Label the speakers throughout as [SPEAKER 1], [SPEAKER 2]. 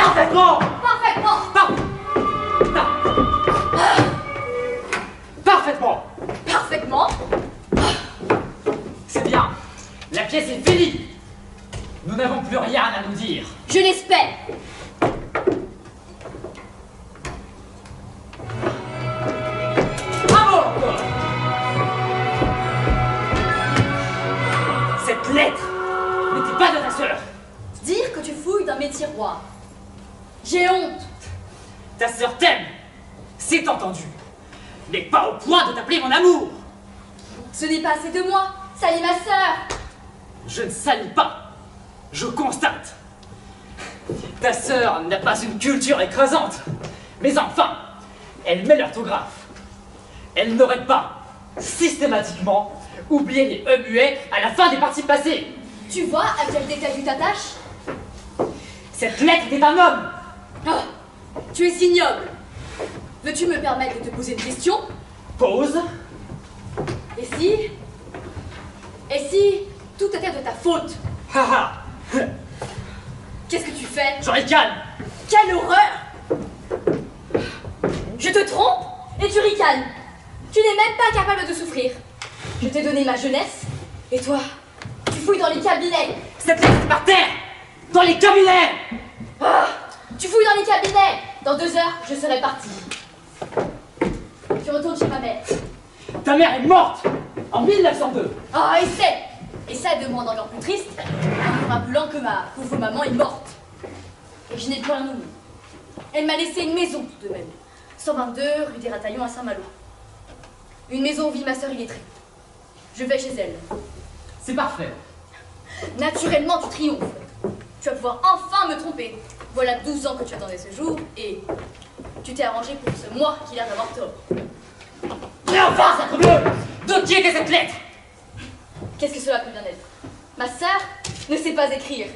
[SPEAKER 1] Parfaitement.
[SPEAKER 2] Parfaitement.
[SPEAKER 1] Parfaitement.
[SPEAKER 2] Parfaitement.
[SPEAKER 1] C'est bien. La pièce est finie. Nous n'avons plus rien à nous dire.
[SPEAKER 2] Je l'espère.
[SPEAKER 1] Bravo encore. Cette lettre n'était pas de ta sœur.
[SPEAKER 2] Dire que tu fouilles dans mes tiroirs. J'ai honte.
[SPEAKER 1] Ta sœur t'aime. C'est entendu. Mais pas au point de t'appeler mon amour.
[SPEAKER 2] Ce n'est pas assez de moi. Salut ma sœur.
[SPEAKER 1] Je ne salis pas. Je constate. Ta sœur n'a pas une culture écrasante. Mais enfin, elle met l'orthographe. Elle n'aurait pas, systématiquement, oublié les E muets à la fin des parties passées.
[SPEAKER 2] Tu vois à quel détail tu t'attaches?
[SPEAKER 1] Cette lettre était un homme.
[SPEAKER 2] Oh, tu es ignoble. Veux-tu me permettre de te poser une question?
[SPEAKER 1] Pause.
[SPEAKER 2] Et si tout était de ta faute?
[SPEAKER 1] Haha.
[SPEAKER 2] Qu'est-ce que tu fais?
[SPEAKER 1] Je ricane.
[SPEAKER 2] Quelle horreur! Je te trompe et tu ricanes. Tu n'es même pas capable de souffrir. Je t'ai donné ma jeunesse et toi, tu fouilles dans les cabinets.
[SPEAKER 1] Cette lettre est par terre. Dans les cabinets.
[SPEAKER 2] Ah, tu fouilles dans les cabinets. Dans 2 heures, je serai partie. Tu retournes chez ma mère.
[SPEAKER 1] Ta mère est morte en 1902.
[SPEAKER 2] Ah, essaie de me rendre encore plus triste en me rappelant que ma pauvre maman est morte. Et je n'ai plus un nom. Elle m'a laissé une maison tout de même. 122 rue des Rataillons à Saint-Malo. Une maison où vit ma sœur illettrée. Je vais chez elle.
[SPEAKER 1] C'est parfait.
[SPEAKER 2] Naturellement, tu triomphes. Tu vas pouvoir enfin me tromper. Voilà 12 ans que tu attendais ce jour et tu t'es arrangé pour ce moi qui a l'air d'avoir tort.
[SPEAKER 1] Mais enfin, sacrebleu! De qui était cette lettre?
[SPEAKER 2] Qu'est-ce que cela peut bien être? Ma sœur ne sait pas écrire.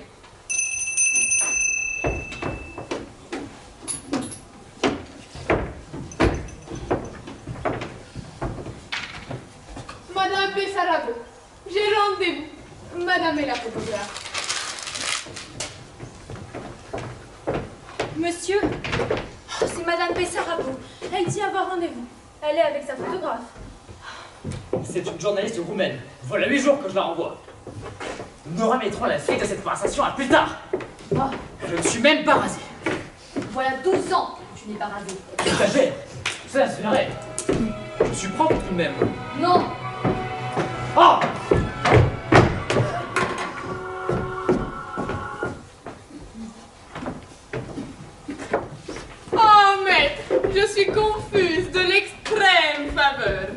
[SPEAKER 3] Madame Bessarabo, j'ai rendez-vous. Madame est la photographe.
[SPEAKER 4] Monsieur, c'est Madame Bessarabo. Elle dit avoir rendez-vous. Elle est avec sa photographe.
[SPEAKER 1] C'est une journaliste roumaine. Voilà 8 jours que je la renvoie. Nous remettrons la suite de cette conversation à plus tard.
[SPEAKER 2] Oh,
[SPEAKER 1] Je ne suis même pas rasé.
[SPEAKER 2] voilà 12 ans que tu n'es pas rasé.
[SPEAKER 1] Exagère. Ça se verrait. Je suis propre tout de même.
[SPEAKER 2] Non,
[SPEAKER 1] Oh!
[SPEAKER 3] Oh, maître, je suis confuse de l'extrême faveur.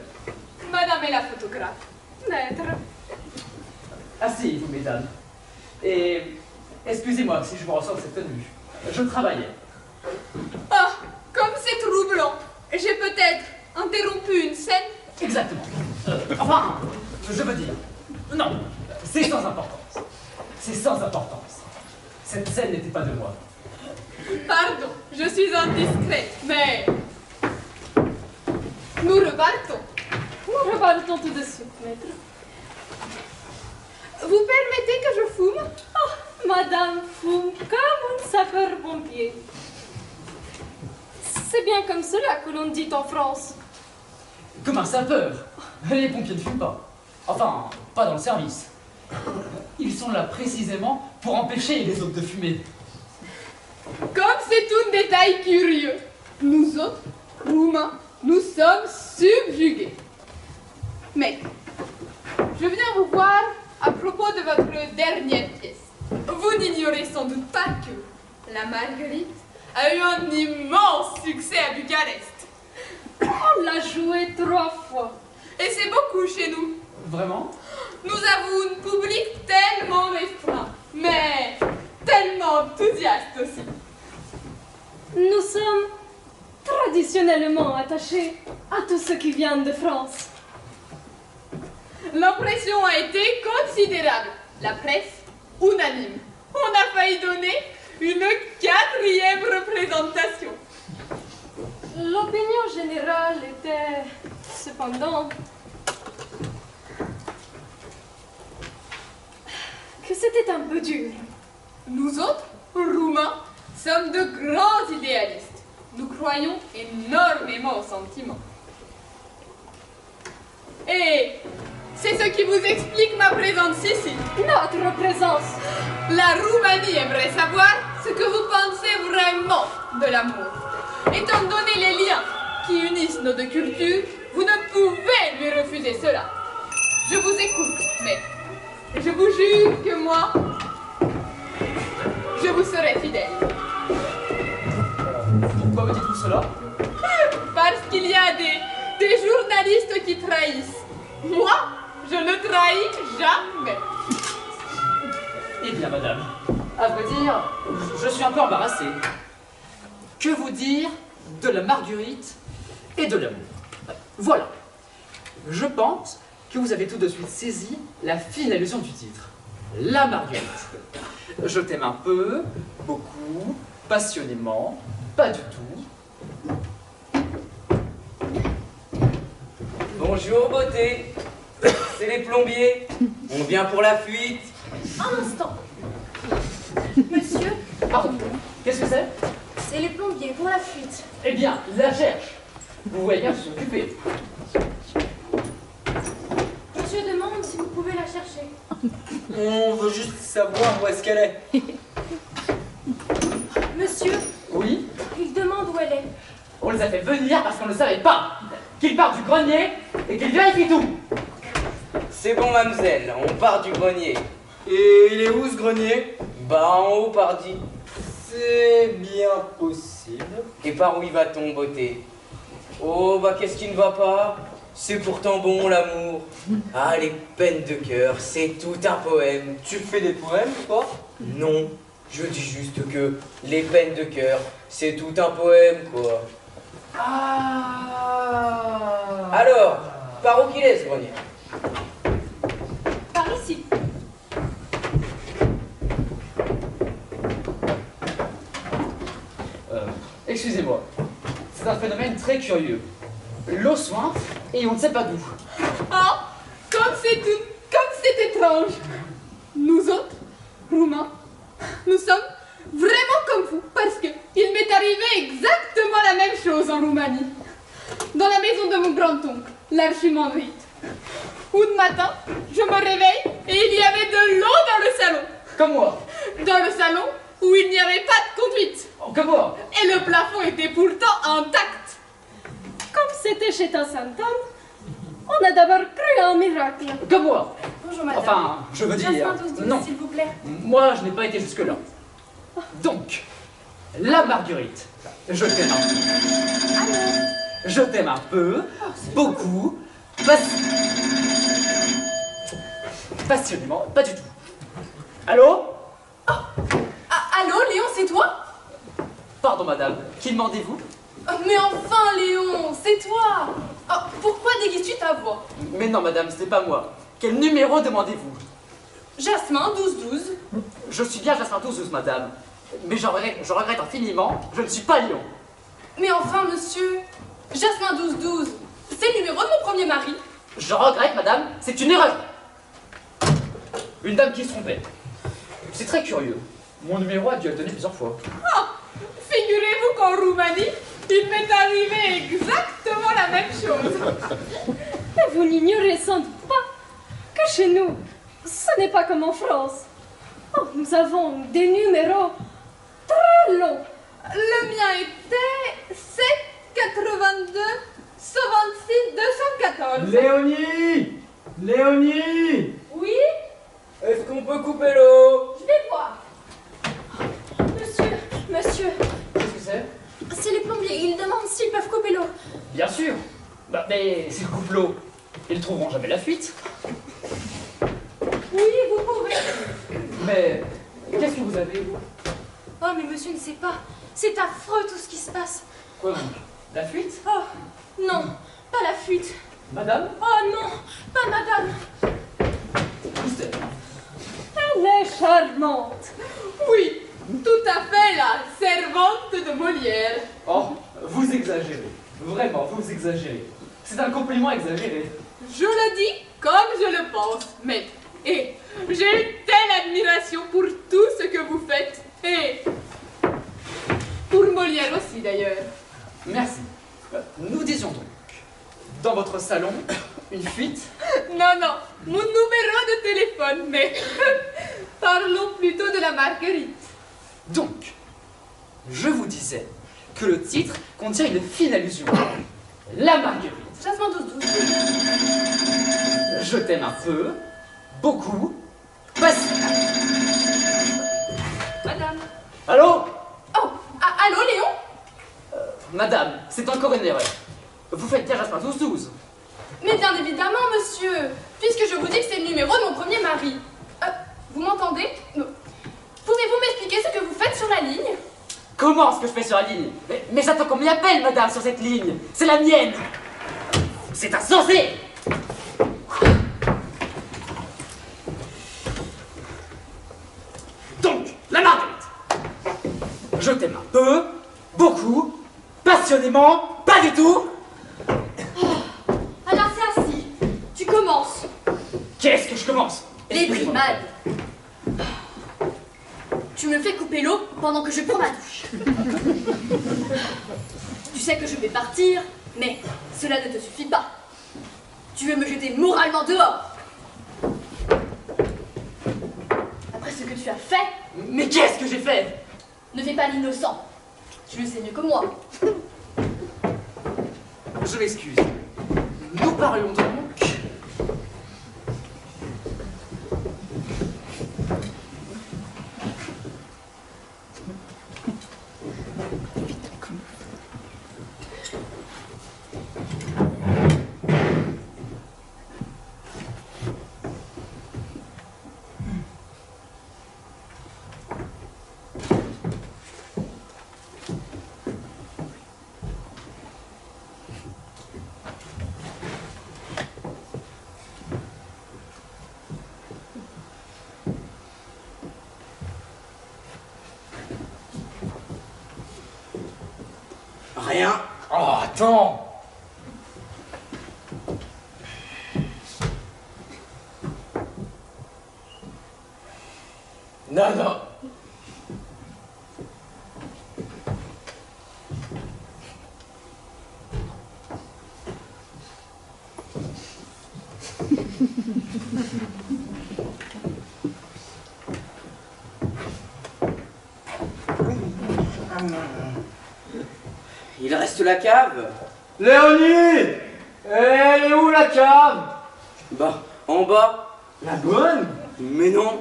[SPEAKER 3] Madame est la photographe. Maître.
[SPEAKER 1] Asseyez-vous, mesdames. Et excusez-moi si je vous ressors de cette tenue. Je travaillais.
[SPEAKER 3] Ah, comme c'est troublant. J'ai peut-être interrompu une scène.
[SPEAKER 1] Exactement. Enfin, je veux dire. Non, c'est sans importance. C'est sans importance. Cette scène n'était pas de moi.
[SPEAKER 3] Pardon, je suis indiscrète, mais... Nous repartons.
[SPEAKER 4] Nous repartons tout de suite, maître.
[SPEAKER 3] Vous permettez que je fume?
[SPEAKER 4] Oh, Madame fume comme un sapeur-pompier. C'est bien comme cela que l'on dit en France.
[SPEAKER 1] Comme un sapeur. Les pompiers ne fument pas. Enfin, pas dans le service. Ils sont là précisément pour empêcher les autres de fumer.
[SPEAKER 3] Comme c'est un détail curieux, nous autres, Roumains, nous sommes subjugués. Mais, je viens vous voir à propos de votre dernière pièce. Vous n'ignorez sans doute pas que La Marguerite a eu un immense succès à Bucarest.
[SPEAKER 4] On l'a joué 3 fois.
[SPEAKER 3] Et c'est beaucoup chez nous.
[SPEAKER 1] Vraiment?
[SPEAKER 3] Nous avons un public tellement restreint, mais tellement enthousiaste aussi.
[SPEAKER 4] Nous sommes traditionnellement attachés à tout ce qui vient de France.
[SPEAKER 3] L'impression a été considérable. La presse, unanime. On a failli donner une 4e représentation.
[SPEAKER 4] L'opinion générale était, cependant, que c'était un peu dur.
[SPEAKER 3] Nous autres, Roumains, sommes de grands idéalistes. Nous croyons énormément aux sentiments. Et c'est ce qui vous explique ma présence ici.
[SPEAKER 4] Notre présence.
[SPEAKER 3] La Roumanie aimerait savoir ce que vous pensez vraiment de l'amour. Étant donné les liens qui unissent nos deux cultures, vous ne pouvez lui refuser cela. Je vous écoute, mais je vous jure que moi, je vous serai fidèle.
[SPEAKER 1] Pourquoi me dites-vous cela?
[SPEAKER 3] Parce qu'il y a des journalistes qui trahissent. Moi, je ne trahis jamais.
[SPEAKER 1] Eh bien, madame, à vrai dire, je suis un peu embarrassé. Que vous dire de la Marguerite et de l'amour? Voilà. Je pense que vous avez tout de suite saisi la fine allusion du titre. La Marguerite. Je t'aime un peu, beaucoup, passionnément, pas du tout.
[SPEAKER 5] Bonjour, beauté. C'est les plombiers. On vient pour la fuite.
[SPEAKER 2] Un instant. Monsieur,
[SPEAKER 1] Pardon, qu'est-ce que c'est?
[SPEAKER 2] c'est les plombiers pour la fuite.
[SPEAKER 1] Eh bien, la cherche. Vous voyez bien, je suis occupé.
[SPEAKER 2] Monsieur demande si vous pouvez la chercher.
[SPEAKER 5] On veut juste savoir où est-ce qu'elle est.
[SPEAKER 2] Monsieur,
[SPEAKER 1] Oui?
[SPEAKER 2] il demande où elle est.
[SPEAKER 1] On les a fait venir parce qu'on ne savait pas. Qu'ils partent du grenier et qu'ils vérifient tout.
[SPEAKER 5] C'est bon, mademoiselle, on part du grenier.
[SPEAKER 6] Et il est où ce grenier?
[SPEAKER 5] Bah, en haut, pardi.
[SPEAKER 6] C'est bien possible.
[SPEAKER 5] Et par où y va-t-on, beauté? Oh, bah, qu'est-ce qui ne va pas? C'est pourtant bon, l'amour. Ah, les peines de cœur, c'est tout un poème.
[SPEAKER 6] Tu fais des poèmes, toi?
[SPEAKER 5] Non, je dis juste que les peines de cœur, c'est tout un poème, quoi.
[SPEAKER 1] Ah.
[SPEAKER 5] Alors, par où qu'il est, ce grenier?
[SPEAKER 2] Par ici.
[SPEAKER 1] Excusez-moi. C'est un phénomène très curieux. L'eau soif et on ne sait pas d'où.
[SPEAKER 3] Ah, comme c'est étrange. Nous autres, Roumains, nous sommes vraiment comme vous, parce que il m'est arrivé exactement la même chose en Roumanie. Dans la maison de mon grand-oncle, l'archimandrite. Où de matin, je me réveille et il y avait de l'eau dans le salon.
[SPEAKER 1] Comme moi.
[SPEAKER 3] Dans le salon où il n'y avait pas de conduite.
[SPEAKER 1] Oh, comme moi.
[SPEAKER 3] Et le plafond était pourtant intact.
[SPEAKER 4] Comme c'était chez ta sainte homme, on a d'abord cru à un miracle.
[SPEAKER 1] Comme moi.
[SPEAKER 2] Bonjour madame.
[SPEAKER 1] Enfin, je veux dire.
[SPEAKER 2] Jasmin 12-12,
[SPEAKER 1] Non.
[SPEAKER 2] s'il vous plaît.
[SPEAKER 1] Moi, je n'ai pas été jusque-là. Donc, la Marguerite. Je t'aime un peu. Je t'aime un peu, beaucoup, passionnément, pas du tout. Allô?
[SPEAKER 3] Ah, allô, Léon, c'est toi?
[SPEAKER 1] Pardon, madame, qui demandez-vous?
[SPEAKER 3] Mais enfin, Léon, c'est toi. Ah, pourquoi déguises-tu ta voix?
[SPEAKER 1] Mais non, madame, ce n'est pas moi. Quel numéro demandez-vous?
[SPEAKER 3] Jasmin 12-12.
[SPEAKER 1] Je suis bien Jasmin 12-12, madame. Mais je regrette infiniment, je ne suis pas Léon.
[SPEAKER 3] Mais enfin, monsieur, Jasmin 12-12, c'est le numéro de mon premier mari.
[SPEAKER 1] Je regrette, madame, c'est une erreur. Une dame qui se trompait. C'est très curieux. Mon numéro a dû être donné plusieurs fois.
[SPEAKER 3] Ah, figurez-vous qu'en Roumanie, il m'est arrivé exactement la même chose.
[SPEAKER 4] Et vous n'ignorez sans doute pas que chez nous, ce n'est pas comme en France. Oh, nous avons des numéros très longs.
[SPEAKER 3] Le mien était 7 82 126 214.
[SPEAKER 6] Léonie! Léonie!
[SPEAKER 2] Oui,
[SPEAKER 5] Est-ce qu'on peut couper l'eau?
[SPEAKER 2] je vais voir. Monsieur,
[SPEAKER 1] Qu'est-ce que c'est?
[SPEAKER 2] c'est les plombiers. Ils demandent s'ils peuvent couper l'eau.
[SPEAKER 1] Bien sûr. Bah, mais s'ils coupent l'eau, ils trouveront jamais la fuite.
[SPEAKER 2] Oui, vous pouvez.
[SPEAKER 1] Mais qu'est-ce que vous avez?
[SPEAKER 2] Oh, mais monsieur ne sait pas. C'est affreux tout ce qui se passe.
[SPEAKER 1] Quoi donc? La fuite?
[SPEAKER 2] Oh, non, pas la fuite.
[SPEAKER 1] Madame?
[SPEAKER 2] Oh non, pas madame.
[SPEAKER 1] Poussez.
[SPEAKER 4] Elle est charmante.
[SPEAKER 3] Oui, tout à fait la servante de Molière.
[SPEAKER 1] Oh, vous exagérez. Vraiment, vous exagérez. C'est un compliment exagéré.
[SPEAKER 3] Je le dis comme je le pense, maître. Et j'ai une telle admiration pour tout ce que vous faites. Et Molière aussi d'ailleurs.
[SPEAKER 1] Merci. Nous disions donc, dans votre salon, une fuite.
[SPEAKER 3] Non, non, mon numéro de téléphone, mais parlons plutôt de la Marguerite.
[SPEAKER 1] Donc, je vous disais que le titre contient une fine allusion. La Marguerite.
[SPEAKER 2] Jasmin 12-12.
[SPEAKER 1] Je t'aime un peu, beaucoup, passionnément.
[SPEAKER 3] Madame.
[SPEAKER 1] Allô?
[SPEAKER 3] Oh, allô Léon?
[SPEAKER 1] Madame, c'est encore une erreur. Vous faites bien Jasmin 12-12.
[SPEAKER 3] Mais bien évidemment, monsieur, puisque je vous dis que c'est le numéro de mon premier mari. Vous m'entendez? Pouvez-vous m'expliquer ce que vous faites sur la ligne?
[SPEAKER 1] Comment ce que je fais sur la ligne? Mais j'attends qu'on m'y appelle, madame, sur cette ligne. C'est la mienne. C'est insensé. Donc, la Marguerite. Je t'aime un peu, beaucoup, passionnément, pas du tout.
[SPEAKER 2] Alors c'est ainsi. Tu commences.
[SPEAKER 1] Qu'est-ce que je commence?
[SPEAKER 2] Les brimades. Tu me fais couper l'eau pendant que je prends ma douche. Tu sais que je vais partir, mais cela ne te suffit pas. Tu veux me jeter moralement dehors. Après ce que tu as fait,
[SPEAKER 1] Mais qu'est-ce que j'ai fait?
[SPEAKER 2] ne fais pas l'innocent. Tu le sais mieux que moi.
[SPEAKER 1] Je m'excuse. Nous parlions donc.
[SPEAKER 5] Rien.
[SPEAKER 1] Oh, attends.
[SPEAKER 5] Non, non. Il reste la cave.
[SPEAKER 6] Léonie! Elle est où la cave?
[SPEAKER 5] Bah, en bas.
[SPEAKER 6] La bonne?
[SPEAKER 5] Mais non,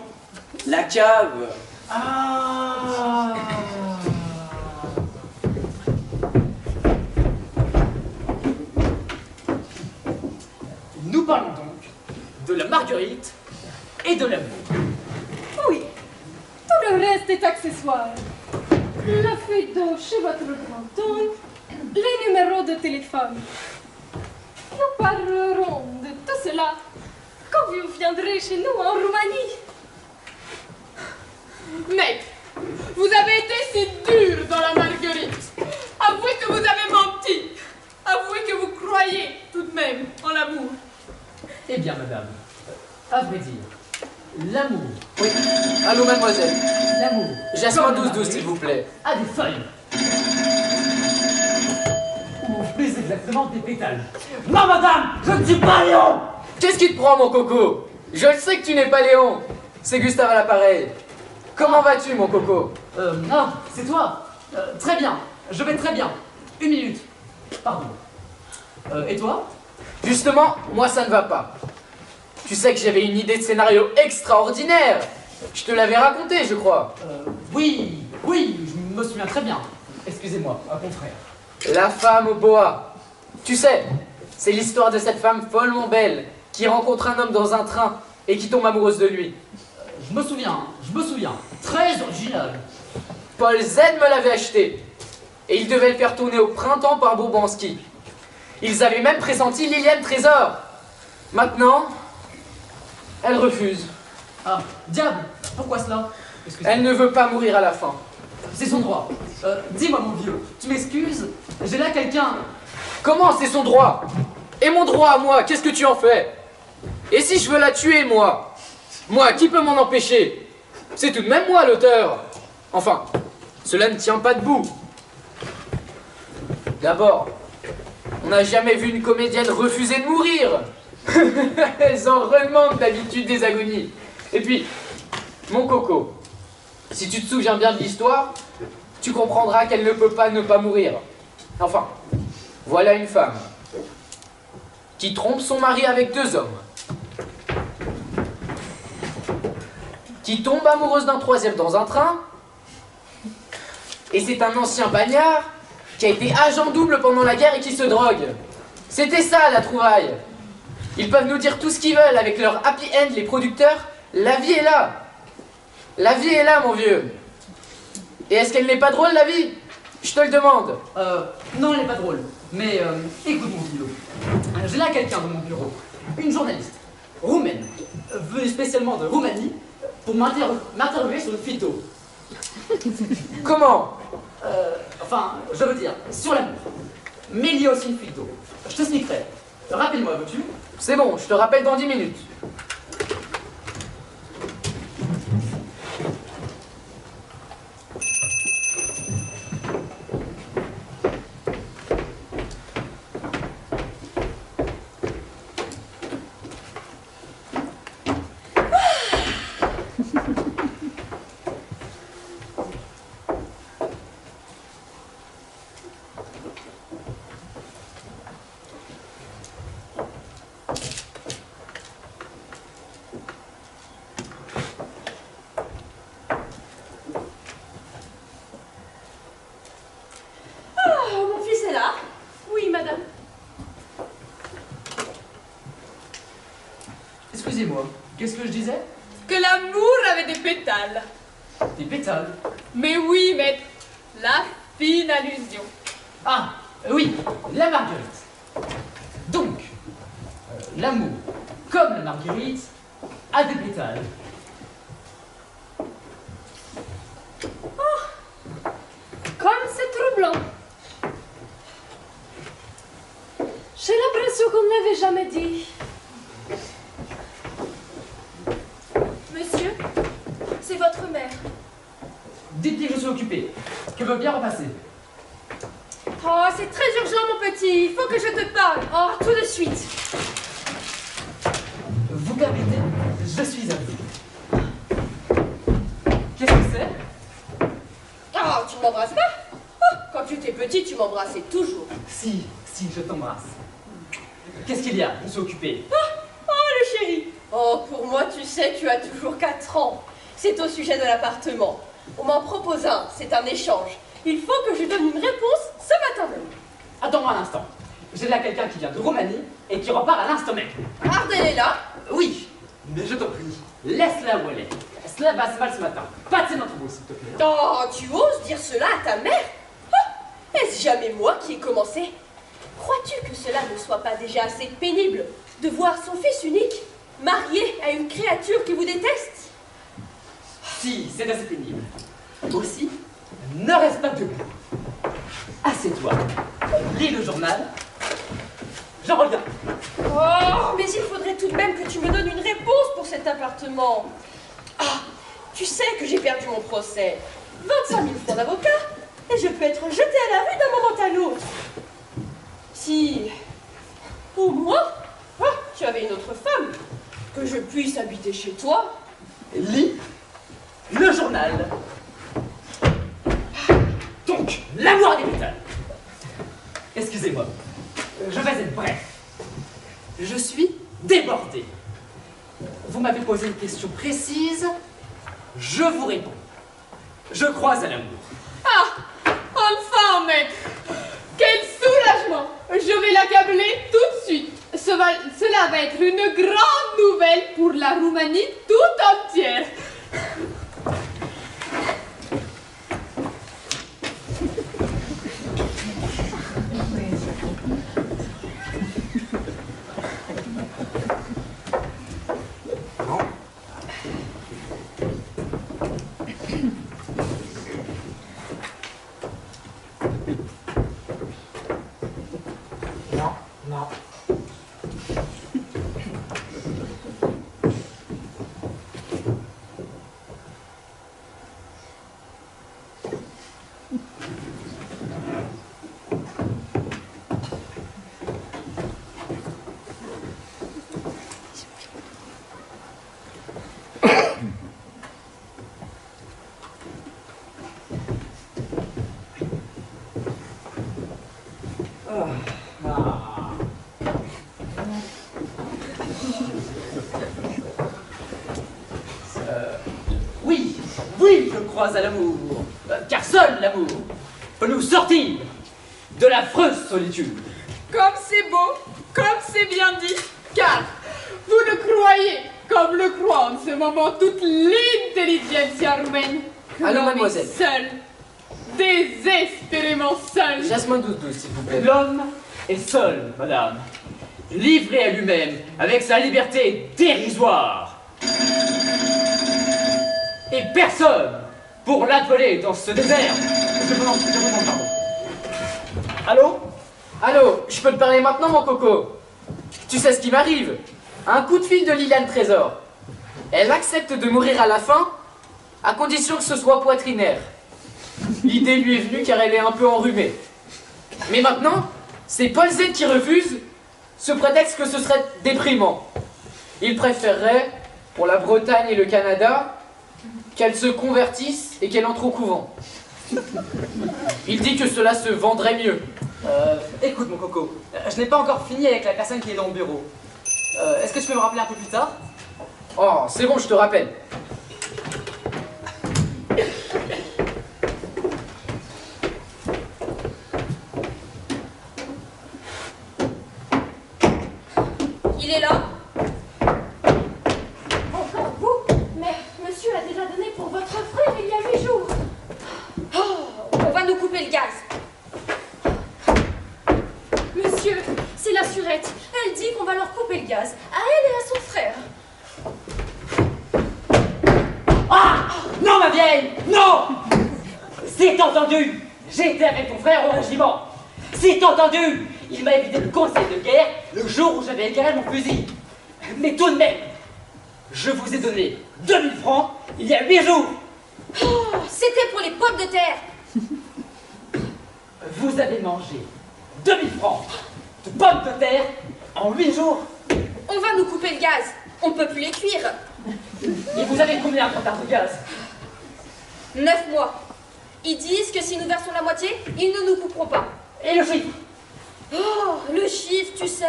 [SPEAKER 5] la cave.
[SPEAKER 6] Ah!
[SPEAKER 1] Nous parlons donc de la Marguerite et de l'amour.
[SPEAKER 4] Oui, tout le reste est accessoire. La fuite d'eau chez votre grand-oncle, les numéros de téléphone. Nous parlerons de tout cela quand vous viendrez chez nous en Roumanie.
[SPEAKER 3] Mais vous avez été si dur dans la Marguerite. Avouez que vous avez menti. Avouez que vous croyez tout de même en l'amour.
[SPEAKER 1] Eh bien, madame, à vrai dire, l'amour,
[SPEAKER 5] Oui. Allô, mademoiselle.
[SPEAKER 1] l'amour,
[SPEAKER 5] Jasmin
[SPEAKER 1] comme la
[SPEAKER 5] 12-12, s'il vous plaît.
[SPEAKER 1] a des feuilles. Ou plus exactement des pétales. Non, madame, je ne suis pas Léon.
[SPEAKER 5] Qu'est-ce qui te prend, mon coco? Je le sais que tu n'es pas Léon. C'est Gustave à l'appareil. Comment vas-tu, mon coco?
[SPEAKER 1] Non, c'est toi. Très bien, je vais très bien. Une minute. Pardon. Et toi?
[SPEAKER 5] Justement, moi ça ne va pas. Tu sais que j'avais une idée de scénario extraordinaire. Je te l'avais raconté, je crois.
[SPEAKER 1] Oui, je me souviens très bien. Excusez-moi, un confrère.
[SPEAKER 5] La femme au boa. Tu sais, c'est l'histoire de cette femme follement belle qui rencontre un homme dans un train et qui tombe amoureuse de lui.
[SPEAKER 1] Je me souviens. Très original.
[SPEAKER 5] Paul Z me l'avait acheté. Et il devait le faire tourner au printemps par Bourbanski. Ils avaient même pressenti Liliane Trésor. Maintenant, elle refuse.
[SPEAKER 1] Ah, diable, pourquoi cela? Excusez-moi.
[SPEAKER 5] Elle ne veut pas mourir à la fin.
[SPEAKER 1] C'est son droit. Dis-moi, mon vieux, tu m'excuses? J'ai là quelqu'un.
[SPEAKER 5] Comment c'est son droit? Et mon droit à moi, qu'est-ce que tu en fais? Et si je veux la tuer, moi? Moi, qui peut m'en empêcher? C'est tout de même moi l'auteur. Enfin, cela ne tient pas debout. D'abord, on n'a jamais vu une comédienne refuser de mourir. Elles en remontent d'habitude des agonies. Et puis, mon coco, si tu te souviens bien de l'histoire, tu comprendras qu'elle ne peut pas ne pas mourir. Enfin, voilà une femme qui trompe son mari avec 2 hommes, qui tombe amoureuse d'un 3e dans un train, et c'est un ancien bagnard qui a été agent double pendant la guerre et qui se drogue. C'était ça la trouvaille. Ils peuvent nous dire tout ce qu'ils veulent avec leur happy end, les producteurs. La vie est là. La vie est là, mon vieux. Et est-ce qu'elle n'est pas drôle, la vie? Je te le demande.
[SPEAKER 1] Non, elle n'est pas drôle. Mais écoute mon philo. J'ai là quelqu'un dans mon bureau. Une journaliste. Roumaine. Venue spécialement de Roumanie pour m'interviewer sur le phyto.
[SPEAKER 5] Comment?
[SPEAKER 1] Enfin, je veux dire, sur l'amour. Mais il y a aussi une phyto. Je t'expliquerai. Rappelle-moi, veux-tu?
[SPEAKER 5] C'est bon, je te rappelle dans 10 minutes.
[SPEAKER 1] Excusez-moi, qu'est-ce que je disais?
[SPEAKER 3] Que l'amour avait des pétales.
[SPEAKER 1] Des pétales?
[SPEAKER 3] Mais oui, maître, la fine allusion.
[SPEAKER 1] Ah, oui, la marguerite. Donc, l'amour, comme la marguerite, a des pétales.
[SPEAKER 4] Comme c'est troublant. J'ai l'impression qu'on ne l'avait jamais dit.
[SPEAKER 2] Monsieur, c'est votre mère.
[SPEAKER 1] Dites-lui que je suis occupé, que veut bien repasser.
[SPEAKER 2] Oh, c'est très urgent, mon petit. Il faut que je te parle. Oh, tout de suite.
[SPEAKER 1] Vous permettez, je suis à vous. Qu'est-ce que c'est?
[SPEAKER 2] Oh, tu m'embrasses pas? Oh, quand tu étais petit, tu m'embrassais toujours.
[SPEAKER 1] Si, je t'embrasse. Qu'est-ce qu'il y a? Je suis occupé.
[SPEAKER 2] Oh, le chéri. Oh, pour moi, tu sais, tu as toujours 4 ans. C'est au sujet de l'appartement. On m'en propose un, c'est un échange. Il faut que je donne une réponse ce matin même.
[SPEAKER 1] Attends-moi un instant. J'ai là quelqu'un qui vient de Roumanie et qui repart à l'instant même.
[SPEAKER 2] Ardel est là.
[SPEAKER 1] Oui, mais je t'en prie, laisse-la où elle est. Cela va mal ce matin. Pas de notre beau, s'il te plaît.
[SPEAKER 2] Oh, tu oses dire cela à ta mère? Oh, est-ce jamais moi qui ai commencé? Crois-tu que cela ne soit pas déjà assez pénible de voir son fils unique marié à une créature qui vous déteste?
[SPEAKER 1] Si, c'est assez pénible. Aussi, ne reste pas debout. Assieds-toi, lis le journal. Je reviens.
[SPEAKER 2] Oh, mais il faudrait tout de même que tu me donnes une réponse pour cet appartement. Ah, tu sais que j'ai perdu mon procès. 25 000 francs d'avocat, et je peux être jetée à la rue d'un moment à l'autre. Si, pour moi, tu avais une autre femme, que je puisse habiter chez toi.
[SPEAKER 1] Lis le journal. Donc, l'amour des pétales. Excusez-moi, je vais être bref. Je suis débordé. Vous m'avez posé une question précise, je vous réponds. Je crois à l'amour.
[SPEAKER 3] Ah, enfin, maître. Quel soulagement. Je vais l'accabler tout de suite. Cela va être une grande nouvelle pour la Roumanie tout entière.
[SPEAKER 5] Non.
[SPEAKER 1] Oui, oui, je crois à l'amour. Car seul l'amour peut nous sortir de l'affreuse solitude.
[SPEAKER 3] Comme c'est beau, comme c'est bien dit, car vous le croyez, comme le croit en ce moment toute l'intelligentsia roumaine.
[SPEAKER 5] Allô,
[SPEAKER 3] L'homme
[SPEAKER 5] mademoiselle.
[SPEAKER 3] est seul, désespérément seul.
[SPEAKER 5] Jasmin 12-12, s'il vous plaît.
[SPEAKER 1] L'homme est seul, madame, livré à lui-même, avec sa liberté dérisoire. Et personne pour l'appeler dans ce désert. Je vous demande pardon. Allô?
[SPEAKER 5] Allô, je peux te parler maintenant, mon coco? Tu sais ce qui m'arrive? Un coup de fil de Liliane Trésor. Elle accepte de mourir à la fin, à condition que ce soit poitrinaire. L'idée lui est venue car elle est un peu enrhumée. Mais maintenant, c'est Paul Z qui refuse, sous prétexte que ce serait déprimant. Il préférerait, pour la Bretagne et le Canada, qu'elle se convertisse et qu'elle entre au couvent. Il dit que cela se vendrait mieux.
[SPEAKER 1] Écoute, mon coco, je n'ai pas encore fini avec la personne qui est dans le bureau. Est-ce que tu peux me rappeler un peu plus tard?
[SPEAKER 5] Oh, c'est bon, je te rappelle.
[SPEAKER 2] Il est là?
[SPEAKER 4] Encore vous? Mais monsieur a déjà donné pour votre frère il y a 8 jours.
[SPEAKER 2] Oh, on va nous couper le gaz.
[SPEAKER 4] Monsieur, c'est la surette.
[SPEAKER 2] Elle dit qu'on va leur couper le gaz, à elle et à son frère.
[SPEAKER 1] Ah! Non, ma vieille! Non! C'est entendu! J'étais avec mon frère au régiment. C'est entendu! Il m'a évité le conseil de guerre le jour où j'avais égaré mon fusil. Mais tout de même, je vous ai donné 2000 francs il y a 8 jours.
[SPEAKER 2] Oh, c'était pour les pommes de terre.
[SPEAKER 1] Vous avez mangé 2000 francs de pommes de terre en 8 jours.
[SPEAKER 2] On va nous couper le gaz. On peut plus les cuire.
[SPEAKER 1] Et vous avez combien de retard de gaz?
[SPEAKER 2] 9 mois. Ils disent que si nous versons la moitié, ils ne nous couperont pas.
[SPEAKER 1] Et le chiffre?
[SPEAKER 2] Oh, le chiffre, tu sais.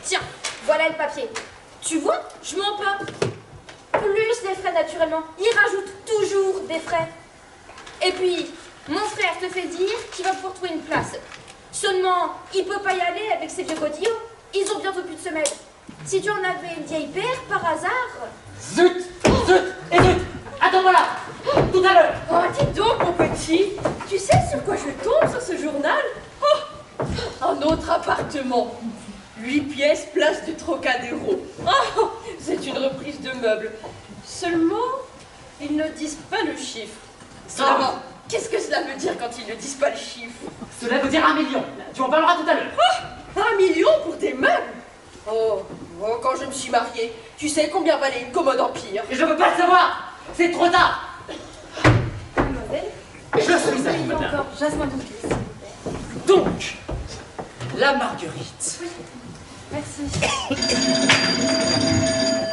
[SPEAKER 2] Tiens, voilà le papier. Tu vois, je mens pas. Plus des frais naturellement. Ils rajoutent toujours des frais. Et puis, mon frère te fait dire qu'il va pouvoir trouver une place. Seulement, il peut pas y aller avec ses vieux godillots. Ils ont bientôt plus de semelles. Si tu en avais une vieille paire, par hasard...
[SPEAKER 1] Zut! Zut! Et zut! Attends-moi là! Tout à l'heure!
[SPEAKER 7] Oh, dis donc, mon petit, tu sais sur quoi je tombe sur ce journal? Oh, un autre appartement. 8 pièces, place du Trocadéro. Oh, c'est une reprise de meubles. Seulement, ils ne disent pas le chiffre. Vraiment, qu'est-ce que cela veut dire quand ils ne disent pas le chiffre?
[SPEAKER 1] Cela veut dire 1 million. Tu en parleras tout à l'heure.
[SPEAKER 7] Oh, 1 million pour des meubles? Oh, quand je me suis mariée, tu sais combien valait une commode Empire?
[SPEAKER 1] Et je veux pas le savoir! C'est trop tard!
[SPEAKER 4] Mademoiselle,
[SPEAKER 1] Je suis
[SPEAKER 4] il
[SPEAKER 1] avec
[SPEAKER 4] y a
[SPEAKER 1] madame.
[SPEAKER 4] encore Jasmin 12.
[SPEAKER 1] Donc, la Marguerite.
[SPEAKER 4] Merci.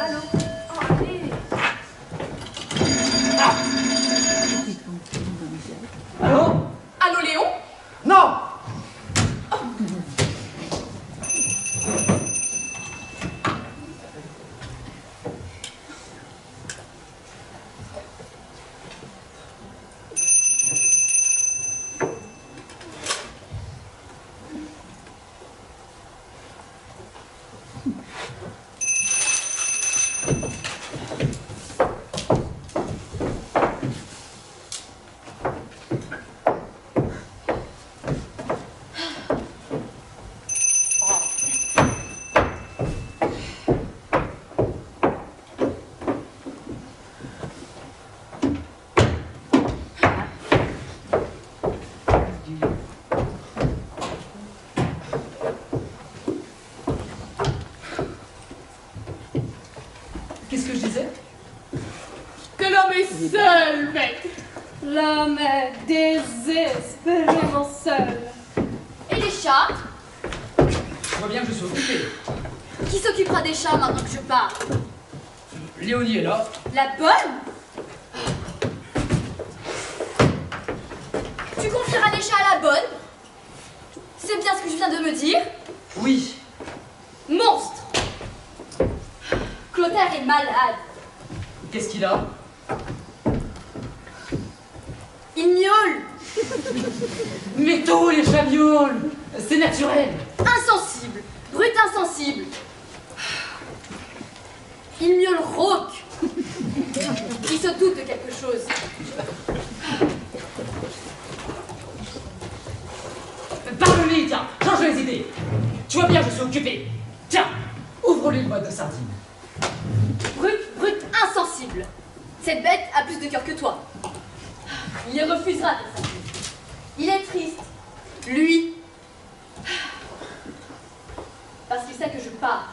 [SPEAKER 4] Allô? Oh, allez.
[SPEAKER 1] Ah! Allô?
[SPEAKER 7] Allô, Léon?
[SPEAKER 1] Non! Qu'est-ce que je disais?
[SPEAKER 3] Que l'homme est seul, maître.
[SPEAKER 4] L'homme est désespérément seul.
[SPEAKER 2] Et les chats?
[SPEAKER 1] Je vois bien que je suis occupé.
[SPEAKER 2] Qui s'occupera des chats maintenant que je pars?
[SPEAKER 1] Léonie est là.
[SPEAKER 2] La bonne? Tu confieras les chats à la bonne? C'est bien ce que je viens de me dire?
[SPEAKER 1] Oui.
[SPEAKER 2] Monstre! Clotaire est malade.
[SPEAKER 1] Qu'est-ce qu'il a?
[SPEAKER 2] Il miaule.
[SPEAKER 1] Mais tous les chats miaulent. C'est naturel.
[SPEAKER 2] Insensible. Brut insensible. Il miaule rauque. Il se doute de quelque chose.
[SPEAKER 1] Parle-lui, tiens, change les idées. Tu vois bien, je suis occupé. Tiens, ouvre-lui une boîte de sardines.
[SPEAKER 2] Brut insensible. Cette bête a plus de cœur que toi. Il refusera tes sardines. Il est triste. Lui. Parce qu'il sait que je pars.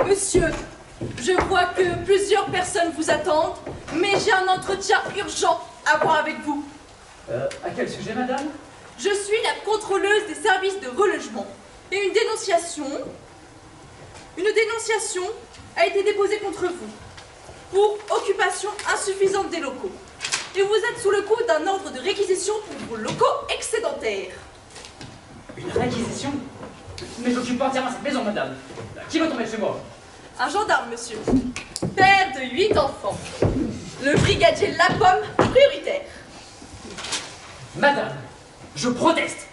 [SPEAKER 7] Monsieur, je vois que plusieurs personnes vous attendent, mais j'ai un entretien urgent à avoir avec vous.
[SPEAKER 1] À quel sujet, madame?
[SPEAKER 7] Je suis la contrôleuse des services de relogement et une dénonciation a été déposée contre vous pour occupation insuffisante des locaux. Et vous êtes sous le coup d'un ordre de réquisition pour vos locaux excédentaires.
[SPEAKER 1] Une réquisition? Mais j'occupe pas entièrement cette maison, madame. Qui veut tomber chez moi?
[SPEAKER 7] Un gendarme, monsieur. Père de 8 enfants. Le brigadier Lapomme, prioritaire.
[SPEAKER 1] Madame, je proteste.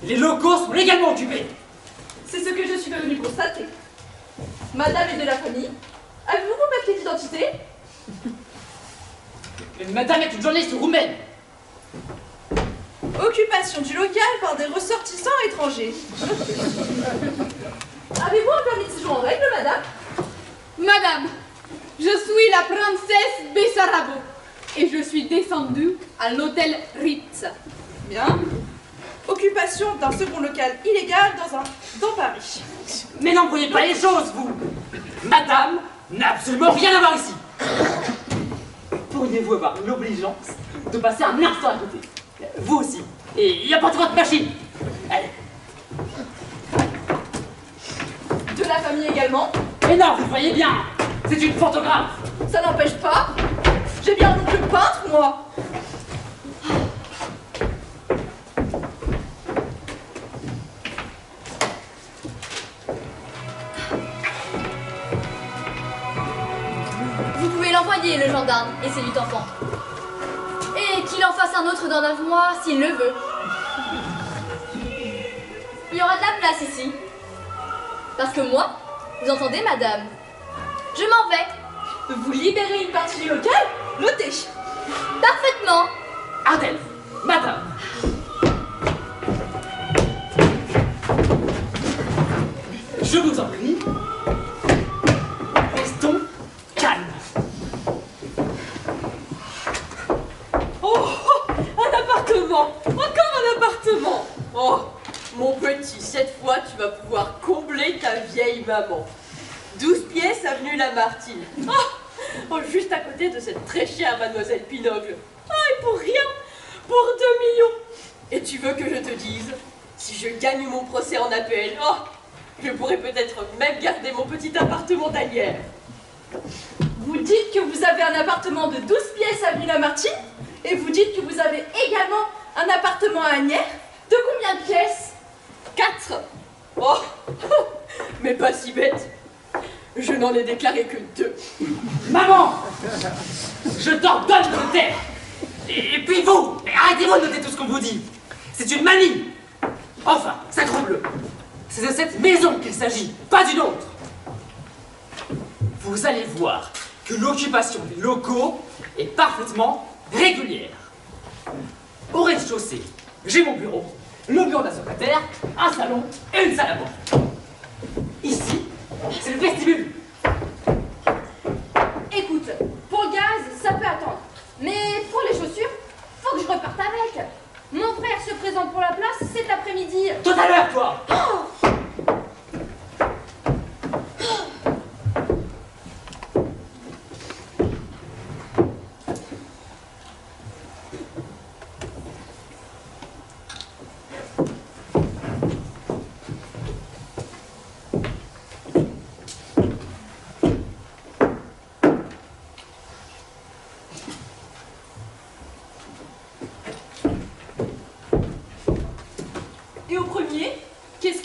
[SPEAKER 1] Les locaux sont légalement occupés.
[SPEAKER 7] C'est ce que je suis venue constater. Madame est de la famille. Avez-vous vos papiers d'identité?
[SPEAKER 1] Mais madame est une journaliste roumaine.
[SPEAKER 7] Occupation du local par des ressortissants étrangers. Avez-vous un permis de séjour en règle, madame?
[SPEAKER 3] Madame, je suis la princesse Bessarabo et je suis descendue à l'hôtel Ritz.
[SPEAKER 7] Bien. Occupation d'un second local illégal dans Paris.
[SPEAKER 1] Mais n'embrouillez pas les choses, vous. Madame n'a absolument rien à voir ici. Pourriez-vous avoir l'obligeance de passer un instant à côté? Vous aussi. Et apportez votre machine. Allez.
[SPEAKER 7] De la famille également.
[SPEAKER 1] Mais non, vous voyez bien. C'est une photographe.
[SPEAKER 7] Ça n'empêche pas. J'ai bien un oncle peintre, moi.
[SPEAKER 2] Vous pouvez l'envoyer, le gendarme, et ses 8 enfants. Et qu'il en fasse un autre dans 9 mois, s'il le veut. Il y aura de la place ici. Parce que moi, vous entendez, madame, je m'en vais.
[SPEAKER 7] Vous libérez une partie du local? Notez.
[SPEAKER 2] Parfaitement.
[SPEAKER 1] Ardelle, madame. Je vous en prie. Restons calmes.
[SPEAKER 7] Oh, un appartement. Encore un appartement. Oh, mon petit, cette fois, tu vas pouvoir combler ta vieille maman. 12 pièces avenue Lamartine. Oh, juste à côté de cette très chère mademoiselle Pinogle. Ah, et pour rien, pour 2 millions. Et tu veux que je te dise, si je gagne mon procès en appel, je pourrais peut-être même garder mon petit appartement d'Anières. Vous dites que vous avez un appartement de 12 pièces avenue Lamartine, et vous dites que vous avez également un appartement à Asnières. De combien de pièces? 4. Oh, mais pas si bête. Je n'en ai déclaré que 2.
[SPEAKER 1] Maman, je t'ordonne de te taire. Et puis vous, arrêtez-vous de noter tout ce qu'on vous dit. C'est une manie. Enfin, sacrebleu. C'est de cette maison qu'il s'agit, pas d'une autre. Vous allez voir que l'occupation des locaux est parfaitement régulière. Au rez-de-chaussée, j'ai mon bureau, le bureau d'un secrétaire, un salon et une salle à manger. Ici, c'est le vestibule.
[SPEAKER 2] Écoute, pour le gaz, ça peut attendre. Mais pour les chaussures, faut que je reparte avec. Mon frère se présente pour la place cet après-midi.
[SPEAKER 1] Tout à l'heure, toi.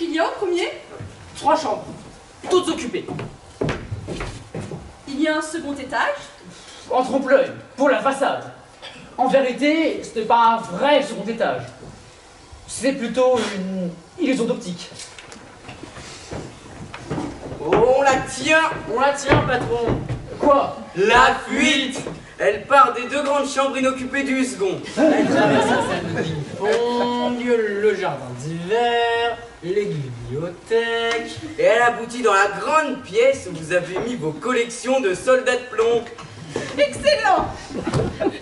[SPEAKER 3] qu'il y a au premier?
[SPEAKER 1] 3 chambres, toutes occupées.
[SPEAKER 3] Il y a un second étage?
[SPEAKER 1] En trompe-l'œil, pour la façade. En vérité, ce n'est pas un vrai second étage. C'est plutôt une illusion d'optique.
[SPEAKER 6] On la tient, patron.
[SPEAKER 1] Quoi?
[SPEAKER 6] La fuite. Elle part des 2 grandes chambres inoccupées du second. Elle traverse la salle du pont, le jardin d'hiver, les bibliothèques, et elle aboutit dans la grande pièce où vous avez mis vos collections de soldats de plomb.
[SPEAKER 3] Excellent!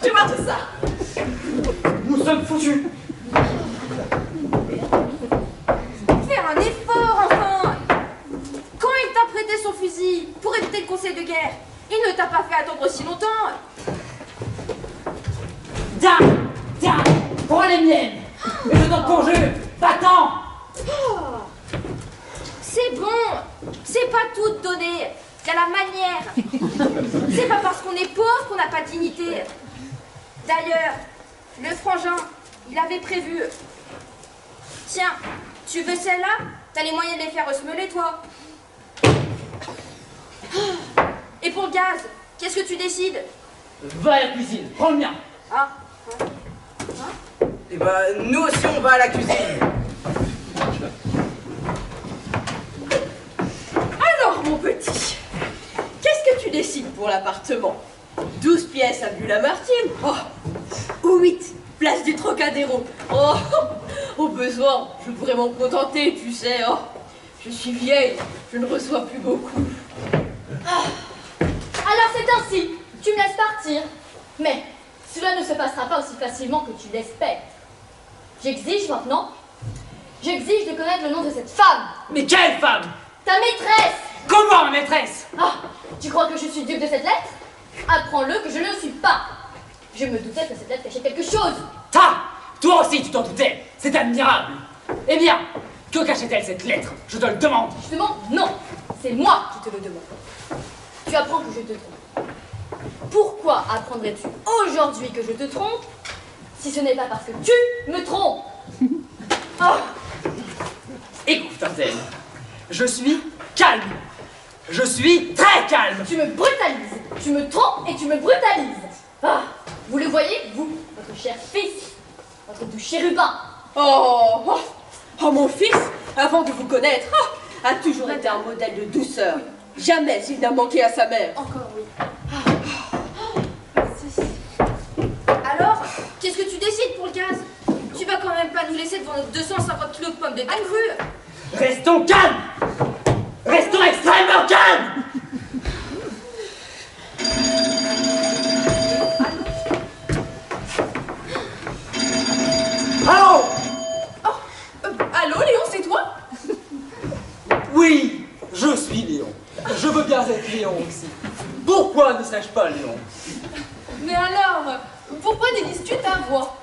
[SPEAKER 3] Je vois tout ça!
[SPEAKER 1] Nous sommes foutus.
[SPEAKER 2] Faire un effort, enfin! Quand il t'a prêté son fusil pour éviter le conseil de guerre, il ne t'a pas fait attendre si longtemps.
[SPEAKER 1] Tiens, prends les miennes. Et je t'en conjure, va-t'en.
[SPEAKER 2] C'est bon, c'est pas tout donné. Il y a la manière. C'est pas parce qu'on est pauvre qu'on n'a pas de dignité. D'ailleurs, le frangin, il avait prévu. Tiens, tu veux celle-là? T'as les moyens de les faire ressemeler, toi. Et pour le gaz, qu'est-ce que tu décides?
[SPEAKER 1] Va à la cuisine, prends le mien.
[SPEAKER 2] Ah,
[SPEAKER 6] Et bah, nous aussi, on va à la cuisine.
[SPEAKER 7] Alors, mon petit, qu'est-ce que tu décides pour l'appartement? 12 pièces à Bulle-Lamartine, ou 8, place du Trocadéro. Au besoin, je pourrais m'en contenter, tu sais. Je suis vieille, je ne reçois plus beaucoup.
[SPEAKER 2] alors c'est ainsi, tu me laisses partir. Mais cela ne se passera pas aussi facilement que tu l'espères. J'exige maintenant, de connaître le nom de cette femme.
[SPEAKER 1] Mais quelle femme?
[SPEAKER 2] Ta maîtresse.
[SPEAKER 1] Comment, ma maîtresse?
[SPEAKER 2] Ah, tu crois que je suis dupe de cette lettre? Apprends-le que je ne le suis pas. Je me doutais que cette lettre cachait quelque chose.
[SPEAKER 1] Toi aussi tu t'en doutais. C'est admirable. Eh bien, que cachait-elle cette lettre? Je te le demande.
[SPEAKER 2] Je te demande non, c'est moi qui te le demande. Tu apprends que je te trompe. Pourquoi apprendrais-tu aujourd'hui que je te trompe si ce n'est pas parce que tu me trompes?
[SPEAKER 1] Écoute, Tintel, je suis calme. Je suis très calme.
[SPEAKER 2] Tu me brutalises, tu me trompes et tu me brutalises. Vous le voyez, vous, votre cher fils, votre doux chérubin.
[SPEAKER 7] Mon fils, avant de vous connaître, a toujours été un modèle de douceur. Jamais il n'a manqué à sa mère.
[SPEAKER 2] Encore oui. Alors, qu'est-ce que tu décides pour le gaz? Tu vas quand même pas nous laisser devant nos 250 kilos de pommes de terre crues.
[SPEAKER 1] Restons calmes. Restons extrêmement calmes. Allô?
[SPEAKER 3] Allô, Léon, c'est toi?
[SPEAKER 1] Oui, je suis Léon. Je veux bien être Léon aussi. Pourquoi ne serais-je pas Léon?
[SPEAKER 3] Mais alors, pourquoi déguises-tu ta voix?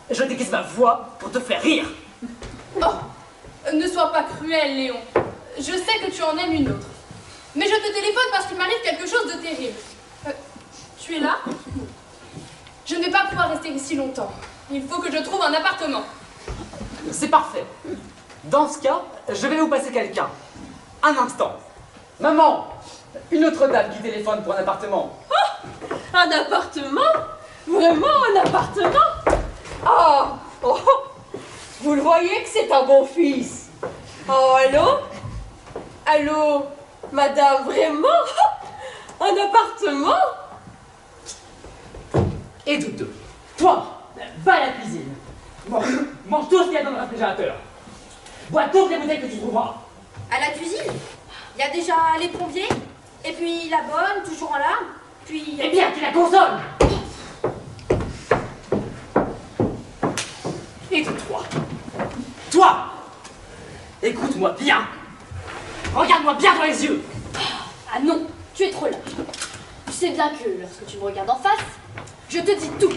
[SPEAKER 1] Je déguise ma voix pour te faire rire.
[SPEAKER 3] Ne sois pas cruel, Léon. Je sais que tu en aimes une autre. Mais je te téléphone parce qu'il m'arrive quelque chose de terrible. Tu es là? Je ne vais pas pouvoir rester ici longtemps. Il faut que je trouve un appartement.
[SPEAKER 1] C'est parfait. Dans ce cas, je vais vous passer quelqu'un. Un instant. Maman, une autre dame qui téléphone pour un appartement.
[SPEAKER 7] Un appartement? Vraiment un appartement? Vous le voyez que c'est un bon fils. Allô? Allô, madame, vraiment? Un appartement?
[SPEAKER 1] Et de deux. Toi, va à la cuisine. Mange tout ce qu'il y a dans le réfrigérateur. Bois toutes les bouteilles que tu trouveras.
[SPEAKER 2] À la cuisine, il y a déjà les plombiers, et puis la bonne, toujours en larmes, puis...
[SPEAKER 1] Eh bien, tu la consommes. Et de toi. Toi, écoute-moi bien. Regarde-moi bien dans les yeux.
[SPEAKER 2] Ah non, tu es trop lâche. Tu sais bien que lorsque tu me regardes en face, je te dis tout.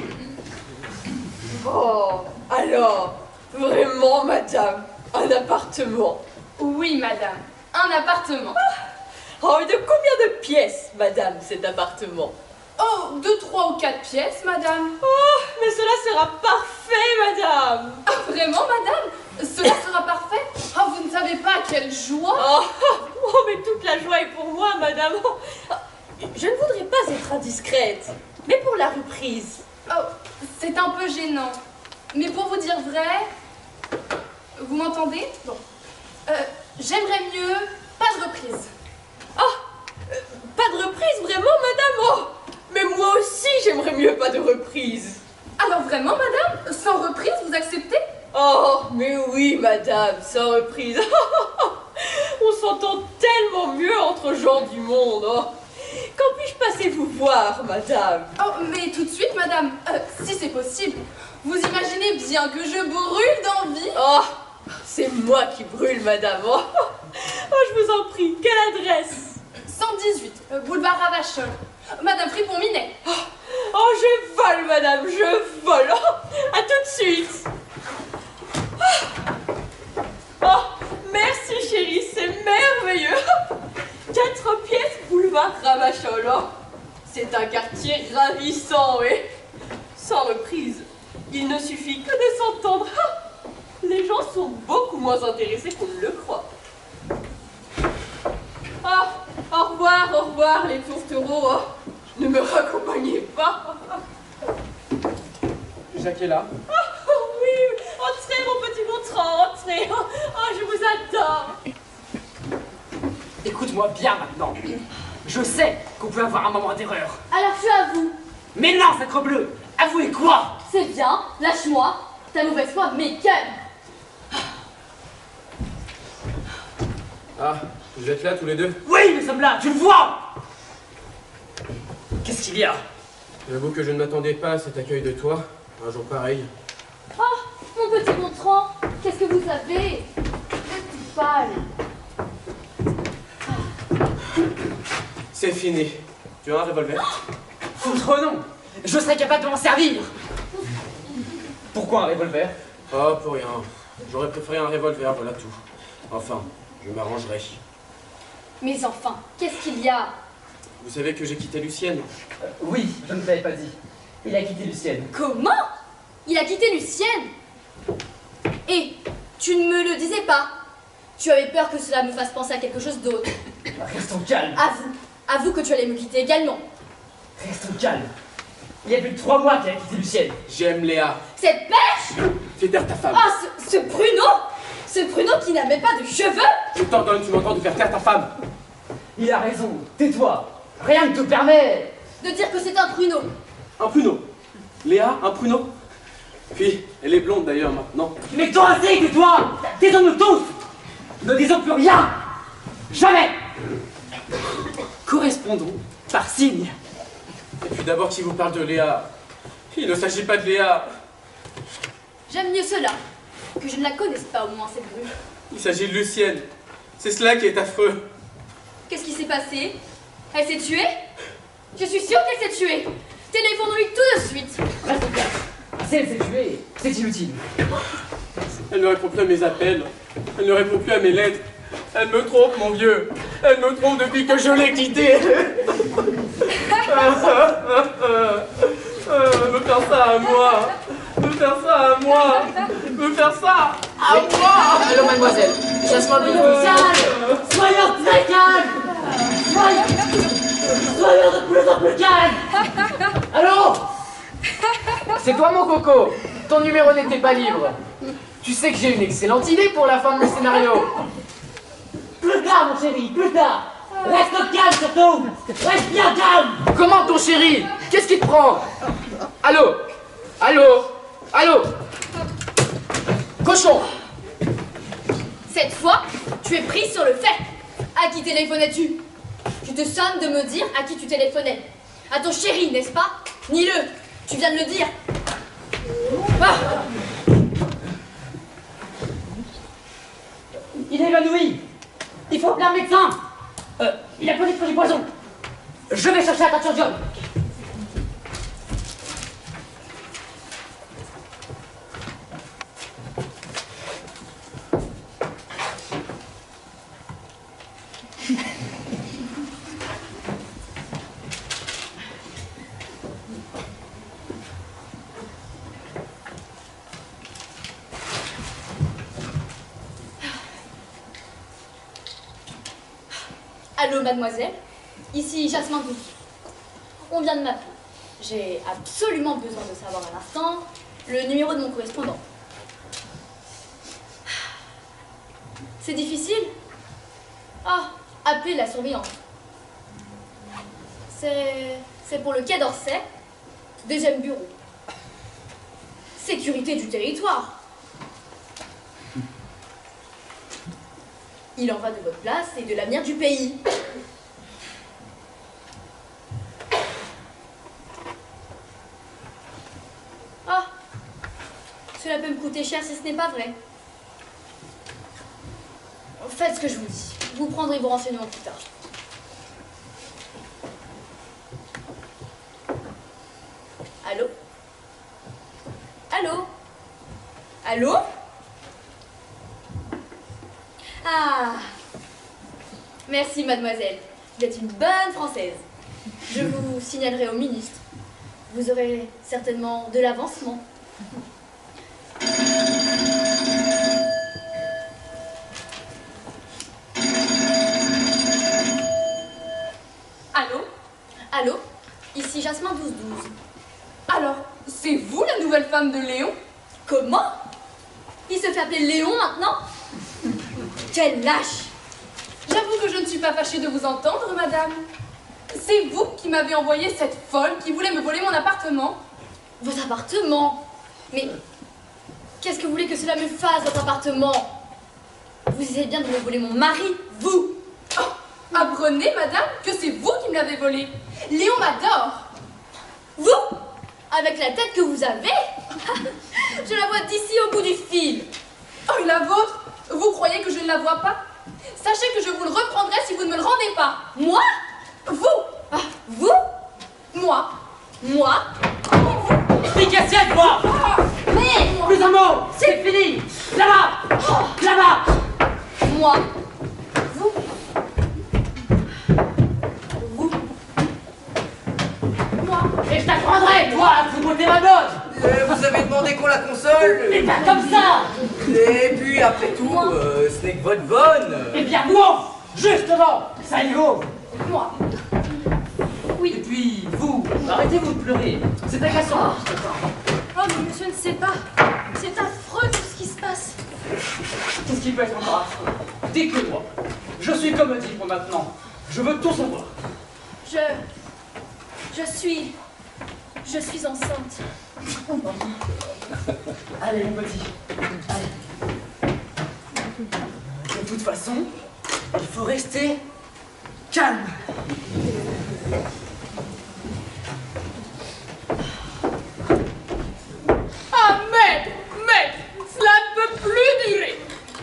[SPEAKER 7] Alors, vraiment, madame, un appartement?
[SPEAKER 3] Oui, madame, un appartement.
[SPEAKER 7] Et de combien de pièces, madame, cet appartement?
[SPEAKER 3] 2, 3 ou 4 pièces, madame.
[SPEAKER 7] Mais cela sera parfait, madame.
[SPEAKER 3] Vraiment, madame? Cela sera parfait? Vous ne quelle joie!
[SPEAKER 7] Oh, mais toute la joie est pour moi, madame. Je ne voudrais pas être indiscrète, mais pour la reprise.
[SPEAKER 2] Oh, c'est un peu gênant. Mais pour vous dire vrai, vous m'entendez? Bon. J'aimerais mieux pas de reprise.
[SPEAKER 7] Pas de reprise, vraiment, madame? Oh, mais moi aussi, j'aimerais mieux pas de reprise.
[SPEAKER 2] Alors vraiment, madame, sans reprise, vous acceptez?
[SPEAKER 7] Oh, mais oui, madame, sans reprise. On s'entend tellement mieux entre gens du monde. Oh. Quand puis-je passer vous voir, madame?
[SPEAKER 2] Oh, mais tout de suite, madame, si c'est possible. Vous imaginez bien que je brûle d'envie.
[SPEAKER 7] Oh, c'est moi qui brûle, madame. Oh, je vous en prie, quelle adresse?
[SPEAKER 2] 118, boulevard Ravachol. Madame Fripon-Minet.
[SPEAKER 7] Oh, je vole, madame, je vole. Oh, à tout de suite. Oh, merci, chérie, c'est merveilleux. 4 pièces, boulevard Ravachol. Oh, c'est un quartier ravissant, oui. Sans reprise, il ne suffit que de s'entendre. Les gens sont beaucoup moins intéressés qu'on ne le croit. Ah, au revoir, les tourtereaux. Oh, ne me raccompagnez pas.
[SPEAKER 5] Jacques est là.
[SPEAKER 7] Oh, oui, entrez, mon petit Gontran, entrez. Oh, je vous adore.
[SPEAKER 1] Écoute-moi bien maintenant. Je sais qu'on peut avoir un moment d'erreur.
[SPEAKER 2] Alors tu avoues.
[SPEAKER 1] Mais non, sacrebleu! Avouez quoi?
[SPEAKER 2] C'est bien, lâche-moi. Ta mauvaise foi m'écoeure.
[SPEAKER 6] Ah, vous êtes là tous les deux?
[SPEAKER 1] Oui, nous sommes là, tu le vois! Qu'est-ce qu'il y a?
[SPEAKER 6] J'avoue que je ne m'attendais pas à cet accueil de toi, un jour pareil.
[SPEAKER 2] Oh, mon petit Gontran, qu'est-ce que vous savez? Vous êtes tout pâle.
[SPEAKER 6] C'est fini. Tu as un revolver?
[SPEAKER 1] Foutre non! Je serais capable de m'en servir! Pourquoi un revolver?
[SPEAKER 6] Oh, pour rien. J'aurais préféré un revolver, voilà tout. Enfin, je m'arrangerai.
[SPEAKER 2] Mais enfin, qu'est-ce qu'il y a?
[SPEAKER 6] Vous savez que j'ai quitté Lucienne?
[SPEAKER 1] Oui, je ne te l'avais pas dit. Il a quitté Lucienne.
[SPEAKER 2] Comment? Il a quitté Lucienne? Et tu ne me le disais pas? Tu avais peur que cela me fasse penser à quelque chose d'autre.
[SPEAKER 1] Restons calmes.
[SPEAKER 2] Avoue que tu allais me quitter également.
[SPEAKER 1] Restons calmes. Il y a plus de 3 mois qu'il a quitté Lucienne.
[SPEAKER 6] J'aime Léa.
[SPEAKER 2] Cette pêche?
[SPEAKER 6] Fais taire ta femme.
[SPEAKER 2] Ah, ce pruneau! Ce pruneau qui n'a même pas de cheveux!
[SPEAKER 6] Je t'ordonne, tu m'entends, de faire taire ta femme.
[SPEAKER 1] Il a raison, tais-toi. Rien ne te permet.
[SPEAKER 2] De dire que c'est un pruneau.
[SPEAKER 6] Un pruneau. Léa, un pruneau. Puis, elle est blonde d'ailleurs maintenant.
[SPEAKER 1] Mais toi aussi, tais-toi. Taisons-nous tous. Ne disons plus rien. Jamais. Correspondons par signe.
[SPEAKER 6] Et puis d'abord, qui vous parle de Léa? Il ne s'agit pas de Léa.
[SPEAKER 2] J'aime mieux cela. Que je ne la connaisse pas au moins, cette grue.
[SPEAKER 6] Il s'agit de Lucienne. C'est cela qui est affreux.
[SPEAKER 2] Qu'est-ce qui s'est passé? Elle s'est tuée? Je suis sûre qu'elle s'est tuée. Téléphonons-lui tout de suite.
[SPEAKER 1] Reste calme. Si elle s'est tuée, c'est inutile.
[SPEAKER 6] Elle ne répond plus à mes appels. Elle ne répond plus à mes lettres. Elle me trompe, mon vieux. Elle me trompe depuis que je l'ai quittée. Me faire ça à moi. Me faire ça à moi. Me faire ça à moi.
[SPEAKER 5] Allô, mademoiselle. Jasmin Bluetooth.
[SPEAKER 1] Calme. Soyons très calmes. Soyons de plus en plus calmes. Allô?
[SPEAKER 5] C'est toi, mon coco. Ton numéro n'était pas libre. Tu sais que j'ai une excellente idée pour la fin de mon scénario.
[SPEAKER 1] Plus tard, mon chéri, plus tard. Reste calme surtout. Reste bien calme.
[SPEAKER 5] Comment, ton chéri? Qu'est-ce qui te prend? Allô? Allô? Allô? Cochon!
[SPEAKER 2] Cette fois, tu es prise sur le fait. À qui téléphonais-tu? Tu te sonnes de me dire à qui tu téléphonais. À ton chéri, n'est-ce pas? Ni-le. Tu viens de le dire. Ah!
[SPEAKER 1] Il est évanoui. Il faut appeler un médecin. Il a peut-être pris du poison. Je vais chercher la teinture d'iode.
[SPEAKER 2] Allô, mademoiselle. Ici Jasmin Douce. On vient de m'appeler. J'ai absolument besoin de savoir à l'instant le numéro de mon correspondant. C'est difficile? Ah, appelez la surveillance. C'est pour le Quai d'Orsay, 2e bureau. Sécurité du territoire. Il en va de votre place et de l'avenir du pays. Ah, cela peut me coûter cher si ce n'est pas vrai. Faites ce que je vous dis. Vous prendrez vos renseignements plus tard. Allô? Allô? Allô? Ah! Merci, mademoiselle. Vous êtes une bonne Française. Je vous signalerai au ministre. Vous aurez certainement de l'avancement.
[SPEAKER 3] Allô?
[SPEAKER 2] Allô? Ici Jasmin 1212.
[SPEAKER 3] Alors, c'est vous la nouvelle femme de Léon?
[SPEAKER 2] Comment? Il se fait appeler Léon maintenant? Quel lâche!
[SPEAKER 3] J'avoue que je ne suis pas fâchée de vous entendre, madame. C'est vous qui m'avez envoyé cette folle qui voulait me voler mon appartement.
[SPEAKER 2] Votre appartement? Mais qu'est-ce que vous voulez que cela me fasse, votre appartement? Vous essayez bien de me voler mon mari, vous!
[SPEAKER 3] Oh, apprenez, madame, que c'est vous qui me l'avez volé. Léon m'adore.
[SPEAKER 2] Vous? Avec la tête que vous avez? Je la vois d'ici au bout du fil.
[SPEAKER 3] Oh, et la vôtre? Vous croyez que je ne la vois pas? Sachez que je vous le reprendrai si vous ne me le rendez pas.
[SPEAKER 2] Moi?
[SPEAKER 3] Vous?
[SPEAKER 2] Ah, vous?
[SPEAKER 3] Moi?
[SPEAKER 2] Moi?
[SPEAKER 1] Explication de moi.
[SPEAKER 2] Mais
[SPEAKER 1] Plus un mot. C'est fini. Là-bas. Là-bas.
[SPEAKER 2] moi? Vous? Vous?
[SPEAKER 3] Moi?
[SPEAKER 1] Et je t'apprendrai, toi, à foutre ma bonne.
[SPEAKER 6] Vous avez demandé qu'on la console?
[SPEAKER 1] Mais pas comme ça.
[SPEAKER 6] Et puis après tout, ce n'est que votre bonne.
[SPEAKER 1] Eh bien non. Justement. Ça y vaut.
[SPEAKER 3] Moi?
[SPEAKER 1] Et puis, vous, arrêtez-vous de pleurer. C'est agaçant.
[SPEAKER 2] Oh, mais je ne sais pas. C'est affreux tout ce qui se passe.
[SPEAKER 1] Qu'est-ce qui peut être encore affreux? Dites-le-moi. Je suis comédie pour maintenant. Je veux tout savoir.
[SPEAKER 2] Je suis enceinte.
[SPEAKER 1] Allez, mon petit. Allez. De toute façon, il faut rester calme.
[SPEAKER 3] Ah, mais, cela ne peut plus durer.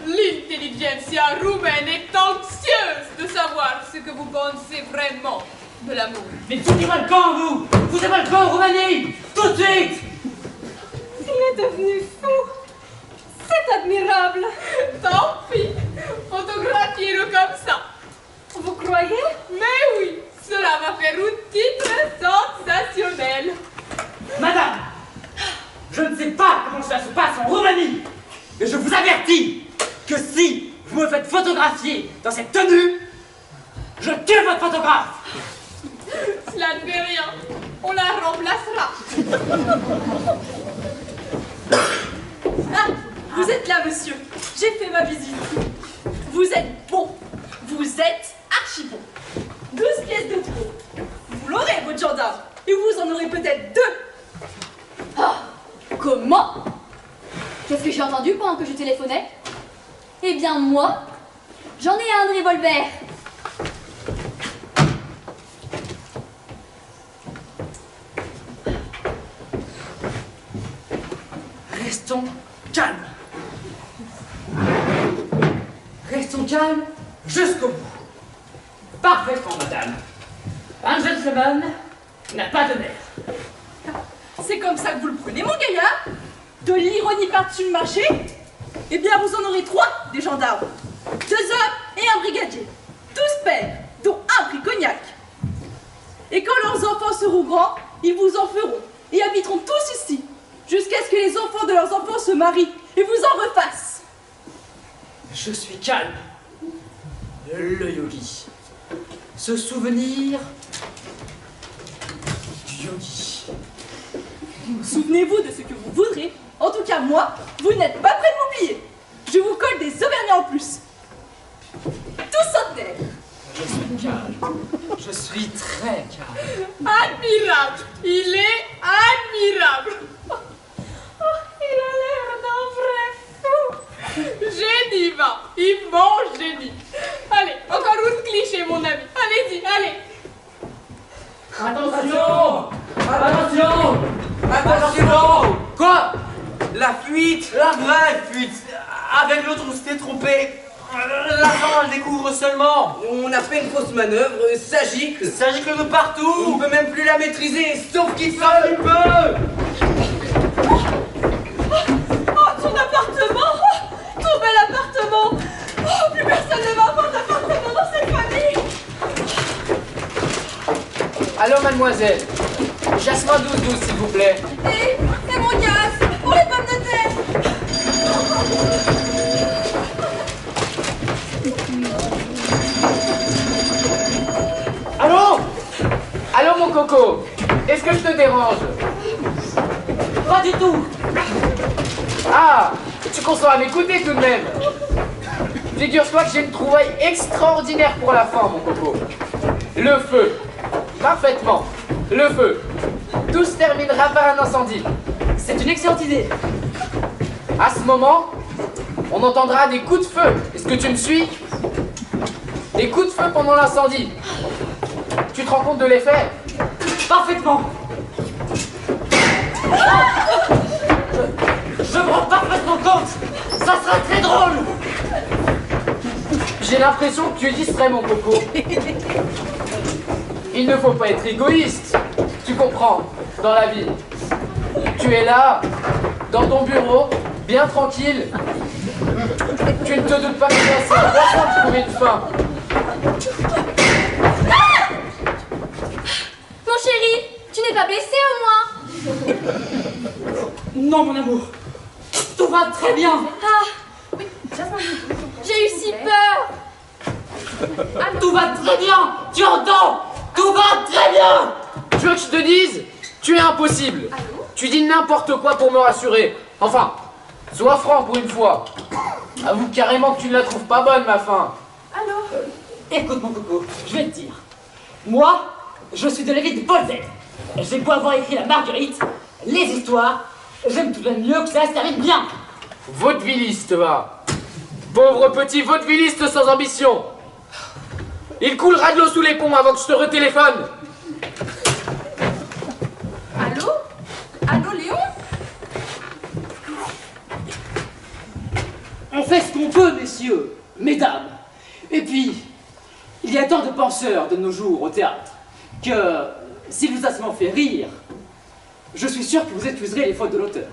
[SPEAKER 3] L'intelligentsia roumaine est anxieuse de savoir ce que vous pensez vraiment de l'amour.
[SPEAKER 1] Mais foutez-moi le camp, vous! Foutez-moi le camp, Roumanie! Tout de suite!
[SPEAKER 4] Il est devenu fou. C'est admirable.
[SPEAKER 3] Tant pis, photographiez-le comme ça.
[SPEAKER 4] Vous croyez?
[SPEAKER 3] Mais oui, cela va faire un titre sensationnel.
[SPEAKER 1] Madame! Je ne sais pas comment cela se passe en Roumanie! Et je vous avertis que si vous me faites photographier dans cette tenue, je tue votre photographe!
[SPEAKER 3] Cela ne fait rien, on la remplacera.
[SPEAKER 7] Ah, vous êtes là, monsieur. J'ai fait ma visite. Vous êtes bon. Vous êtes archi bon. 12 pièces de trop. Vous l'aurez, votre gendarme. Et vous en aurez peut-être 2.
[SPEAKER 2] Ah, comment? Qu'est-ce que j'ai entendu pendant que je téléphonais? Eh bien, moi, j'en ai un de revolver.
[SPEAKER 1] Restons calmes. Restons calmes jusqu'au bout. Parfaitement, madame. Un gentleman n'a pas de nerfs.
[SPEAKER 7] C'est comme ça que vous le prenez, mon gaillard? De l'ironie par-dessus le marché? Eh bien, vous en aurez 3, des gendarmes. 2 hommes et un brigadier. 12 pères, dont un prix cognac. Et quand leurs enfants seront grands, ils vous en feront et habiteront tous ici, jusqu'à ce que les enfants de leurs enfants se marient et vous en refassent.
[SPEAKER 1] Je suis calme. Le yogi. se souvenir du yogi.
[SPEAKER 7] Souvenez-vous de ce que vous voudrez. En tout cas, moi, vous n'êtes pas prêt de m'oublier. Je vous colle des Auvergnats en plus. Tout centenaire.
[SPEAKER 1] Je suis calme. Je suis très calme.
[SPEAKER 3] Admirable. Il est admirable. Oh, il a l'air d'un vrai fou. Génie, va. Immense génie. Allez, encore une cliché, mon ami. Allez-y, allez.
[SPEAKER 6] Attention! Attention! Attention!
[SPEAKER 1] Quoi?
[SPEAKER 6] La fuite! La vraie fuite! Avec l'autre, on s'était trompé. La femme, elle découvre seulement. On a fait une fausse manœuvre, ça gicle. Ça gicle de partout. On peut même plus la maîtriser, sauf qu'il fait un peu.
[SPEAKER 7] Oh, ton appartement. Oh, ton bel appartement. Oh, plus personne ne va avoir d'appartement dans cette famille.
[SPEAKER 5] Allô, mademoiselle. Jasmin 12-12, s'il vous plaît.
[SPEAKER 7] Et c'est mon gaz pour les pommes de terre.
[SPEAKER 5] Allô? Allô, mon coco. Est-ce que je te dérange?
[SPEAKER 1] Pas du tout.
[SPEAKER 5] Ah, tu consens à m'écouter tout de même. Figure-toi que j'ai une trouvaille extraordinaire pour la fin, mon coco. Le feu. Parfaitement. Le feu. Tout se terminera par un incendie.
[SPEAKER 1] C'est une excellente idée.
[SPEAKER 5] À ce moment, on entendra des coups de feu. Est-ce que tu me suis? Des coups de feu pendant l'incendie. Tu te rends compte de l'effet?
[SPEAKER 1] Parfaitement. Je me rends parfaitement compte. Ça sera très drôle.
[SPEAKER 5] J'ai l'impression que tu es distrait, mon coco. Il ne faut pas être égoïste. Tu comprends, dans la vie. Tu es là, dans ton bureau, bien tranquille. Tu ne te doutes pas que c'est important de trouver une fin.
[SPEAKER 2] Mon chéri, tu n'es pas blessé au moins?
[SPEAKER 1] Non, mon amour. Tout va très bien.
[SPEAKER 2] Ah, j'ai eu si peur.
[SPEAKER 1] Tout va très bien. Tu entends? Tout va très bien.
[SPEAKER 5] Tu veux que je te dise? Tu es impossible. Tu dis n'importe quoi pour me rassurer. Enfin, sois franc pour une fois. Avoue carrément que tu ne la trouves pas bonne, ma fin.
[SPEAKER 1] Écoute, mon coco, je vais te dire. Moi, je suis de l'avis de Paul Z. J'ai beau avoir écrit la Marguerite, les histoires, j'aime tout de même mieux que ça se termine bien.
[SPEAKER 5] Vaudevilliste, va. Pauvre petit vaudevilliste sans ambition. Il coulera de l'eau sous les ponts avant que je te retéléphone.
[SPEAKER 7] Allô? Allô, Léon?
[SPEAKER 1] On fait ce qu'on peut, messieurs, mesdames. Et puis, il y a tant de penseurs de nos jours au théâtre que, s'il vous a seulement fait rire, je suis sûr que vous excuserez les fautes de l'auteur.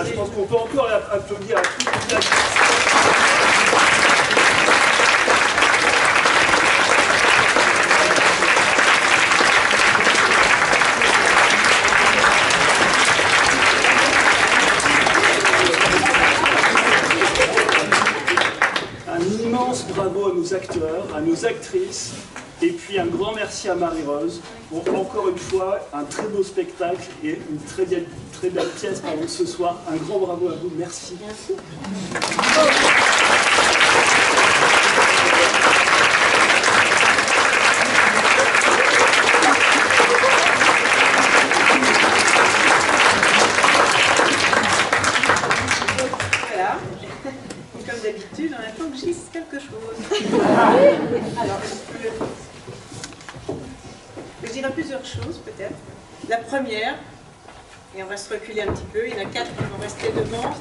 [SPEAKER 8] Voilà, je pense qu'on peut encore applaudir à tous. Un immense bravo à nos acteurs, à nos actrices, et puis un grand merci à Marie-Rose pour encore une fois un très beau spectacle et une très belle pièce ce soir. Un grand bravo à vous, merci.
[SPEAKER 9] Voilà. Et comme d'habitude, on attend que je dise quelque chose. Alors, je dirais plusieurs choses peut-être. La première, et on va se reculer un petit peu, il y en a 4 qui vont rester devant.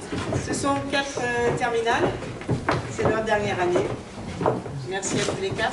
[SPEAKER 9] Ce sont 4 terminales, c'est leur dernière année. Merci à tous les 4.